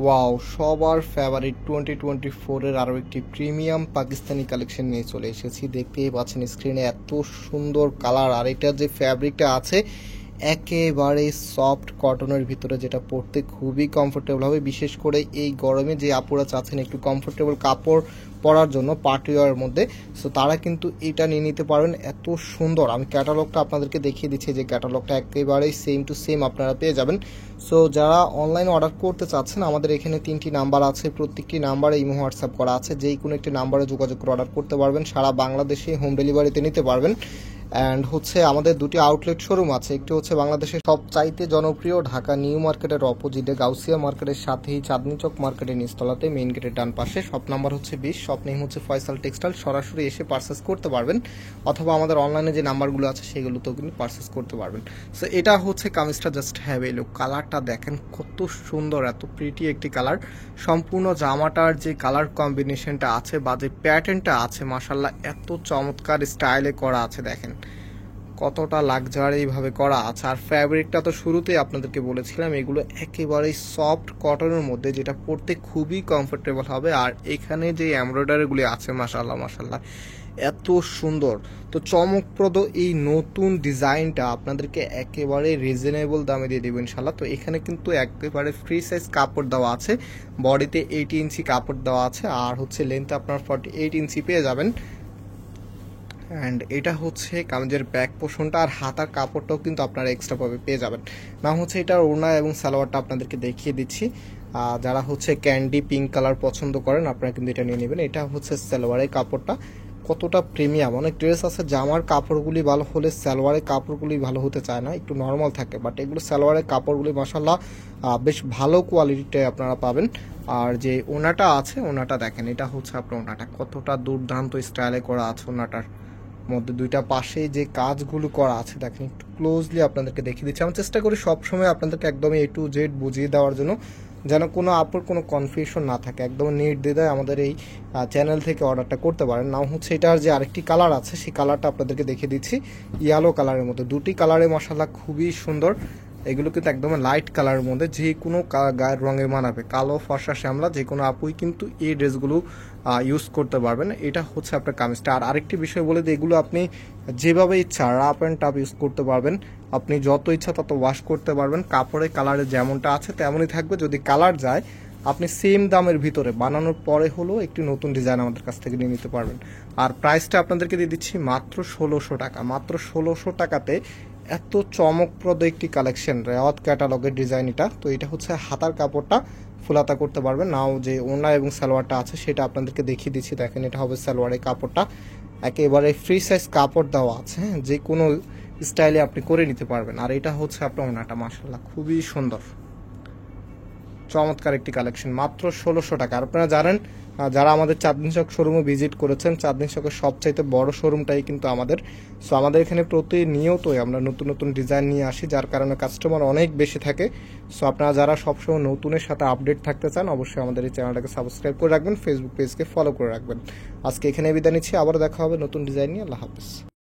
Wow, সবার favourite 2024 এর আরও একটি প্রিমিয়াম পাকিস্তানি কালেকশন নিয়ে চলে এসেছি। দেখতেই পাচ্ছেন স্ক্রিনে এত সুন্দর কালার, আর এটার যে ফ্যাব্রিকটা আছে একেবারে সফট কটনের ভিতরে, যেটা পরতে খুবই কমফোর্টেবল হবে। বিশেষ করে এই গরমে যে আপুরা চাচ্ছেন একটু কমফোর্টেবল কাপড় পরার জন্য পার্টি ওয়ারের মধ্যে, সো তারা কিন্তু এটা নিয়ে নিতে পারবেন। এত সুন্দর, আমি ক্যাটালগটা আপনাদেরকে দেখিয়ে দিচ্ছি যে ক্যাটালগটা একেবারেই সেম টু সেম আপনারা পেয়ে যাবেন। সো যারা অনলাইনে অর্ডার করতে চাচ্ছেন, আমাদের এখানে 3টি নাম্বার আছে, প্রত্যেকটি নাম্বারে ইমো হোয়াটসঅ্যাপ করা আছে, যেই কোনো একটি নাম্বারে যোগাযোগ করে অর্ডার করতে পারবেন। সারা বাংলাদেশে হোম ডেলিভারিতে নিতে পারবেন। অ্যান্ড আমাদের দুটি আউটলেট শোরুম আছে। একটি হচ্ছে বাংলাদেশের সবচাইতে জনপ্রিয় ঢাকা নিউ মার্কেটের অপোজিটে গাউসিয়া মার্কেটের সাথেই চাঁদনী চক মার্কেটের নিচতলাতে মেইন গেটের ডান পাশে। শপ নাম্বার হচ্ছে 20, শপ নেম হচ্ছে ফয়সাল টেক্সটাইল। সরাসরি এসে পারচেস করতে পারবেন, অথবা আমাদের অনলাইনে যে নাম্বারগুলো আছে সেগুলোতেও কিন্তু পারচেস করতে পারবেন। সো এটা হচ্ছে কামিজটা, জাস্ট হ্যাভ এ লুক। কালারটা দেখেন কত সুন্দর, এত প্রিটি একটি কালার। সম্পূর্ণ জামাটার যে কালার কম্বিনেশনটা আছে বা যে প্যাটার্নটা আছে, মাশাল্লাহ এত চমৎকার স্টাইলে করা আছে। দেখেন কতটা লাক্সারিভাবে করা আছে। আর ফ্যাব্রিকটা তো শুরুতেই আপনাদেরকে বলেছিলাম, এগুলো একেবারেই সফট কটনের মধ্যে, যেটা পরতে খুবই কমফোর্টেবল হবে। আর এখানে যে এমব্রয়ডারিগুলি আছে, মাশাল্লাহ মাশাল্লাহ এত সুন্দর। তো চমকপ্রদ এই নতুন ডিজাইনটা আপনাদেরকে একেবারে রিজনেবল দামে দিয়ে দেবো ইনশাল্লাহ। তো এখানে কিন্তু একেবারে ফ্রি সাইজ কাপড় দেওয়া আছে, বডিতে 80 ইঞ্চি কাপড় দেওয়া আছে, আর হচ্ছে লেন্থ আপনার 48 ইঞ্চি পেয়ে যাবেন। অ্যান্ড এটা হচ্ছে কামিজের ব্যাক পোর্শনটা, আর হাতার কাপড়টাও কিন্তু আপনারা এক্সট্রাভাবে পেয়ে যাবেন। না হচ্ছে এটার ওড়না এবং সালোয়ারটা আপনাদেরকে দেখিয়ে দিচ্ছি। যারা হচ্ছে ক্যান্ডি পিঙ্ক কালার পছন্দ করেন, আপনারা কিন্তু এটা নিয়ে নেবেন। এটা হচ্ছে সালোয়ারের কাপড়টা, কতটা প্রিমিয়াম। অনেক ড্রেস আছে জামার কাপড়গুলি ভালো হলে সালোয়ারের কাপড়গুলি ভালো হতে চায় না, একটু নর্মাল থাকে, বাট এগুলো সালোয়ারের কাপড়গুলি মাশাল্লাহ বেশ ভালো কোয়ালিটিতে আপনারা পাবেন। আর যে ওনাটা আছে, ওনাটা দেখেন, এটা হচ্ছে আপনার ওনাটা কতটা দুর্দান্ত স্টাইলে করা আছে। ওনাটার মধ্যে দুইটা পাশে যে কাজগুলো করা আছে দেখেন, একটু ক্লোজলি আপনাদেরকে দেখিয়ে দিচ্ছি। আমি চেষ্টা করি সবসময় আপনাদেরকে একদমই A to Z বুঝিয়ে দেওয়ার জন্য, যেন কোনো আপুর কোনো কনফিউশন না থাকে। একদম নির্দ্বিধায় আমাদের এই চ্যানেল থেকে অর্ডারটা করতে পারেন। নাও হচ্ছে এটার যে আরেকটি কালার আছে, সেই কালারটা আপনাদেরকে দেখিয়ে দিচ্ছি। ইয়েলো কালারের মধ্যে, দুটি কালারে মাশাআল্লাহ খুবই সুন্দর। এগুলো কিন্তু একদম লাইট কালারের মধ্যে, যে কোনো গায়ের রঙে মানাবে। কালো, ফর্সা, শ্যামলা যে কোনো আপুই কিন্তু এই ড্রেসগুলো ইউজ করতে পারবেন। এটা হচ্ছে আপনার কামিজটা। আর আরেকটি বিষয় বলে দিই, এগুলো আপনি যেভাবে ইচ্ছা রাফ অ্যান্ড টাফ ইউজ করতে পারবেন। আপনি যত ইচ্ছা তত ওয়াশ করতে পারবেন। কাপড়ের কালারে যেমনটা আছে তেমনই থাকবে। যদি কালার যায়, আপনি সেম দামের ভিতরে বানানোর পরে হলেও একটি নতুন ডিজাইন আমাদের কাছ থেকে নিয়ে নিতে পারবেন। আর প্রাইসটা আপনাদেরকে দিয়ে দিচ্ছি মাত্র 1600 টাকা। মাত্র 1600 টাকাতে এত চমকপ্রদ একটি কালেকশন, রেওয়াত ক্যাটালগের ডিজাইন এটা। তো এটা হচ্ছে হাতার কাপড়টা ফুলাতা করতে পারবেন। নাও যে ওড়না এবং সালোয়ারটা আছে সেটা আপনাদেরকে দেখিয়ে দিচ্ছি। দেখেন এটা হবে সালোয়ারের কাপড়টা, একেবারে ফ্রি সাইজ কাপড় দেওয়া আছে, হ্যাঁ, যে কোনো স্টাইলে আপনি করে নিতে পারবেন। আর এটা হচ্ছে আপনার ওড়নাটা, মাশাআল্লাহ খুবই সুন্দর, চমৎকার একটি কালেকশন, মাত্র 1600 টাকা। আর আপনারা জানেন, যারা আমাদের চাঁদনী চক শোরুমে ভিজিট করেছেন, চাঁদনী চকের সবচাইতে বড় শোরুমটাই কিন্তু আমাদের। সো আমাদের এখানে প্রতিনিয়তই আমরা নতুন নতুন ডিজাইন নিয়ে আসি, যার কারণে কাস্টমার অনেক বেশি থাকে। সো আপনারা যারা সবসময় নতুনের সাথে আপডেট থাকতে চান, অবশ্যই আমাদের এই চ্যানেলটাকে সাবস্ক্রাইব করে রাখবেন, ফেসবুক পেজকে ফলো করে রাখবেন। আজকে এখানে বিদায় নিচ্ছি, আবার দেখা হবে নতুন ডিজাইন নিয়ে। আল্লাহ হাফেজ।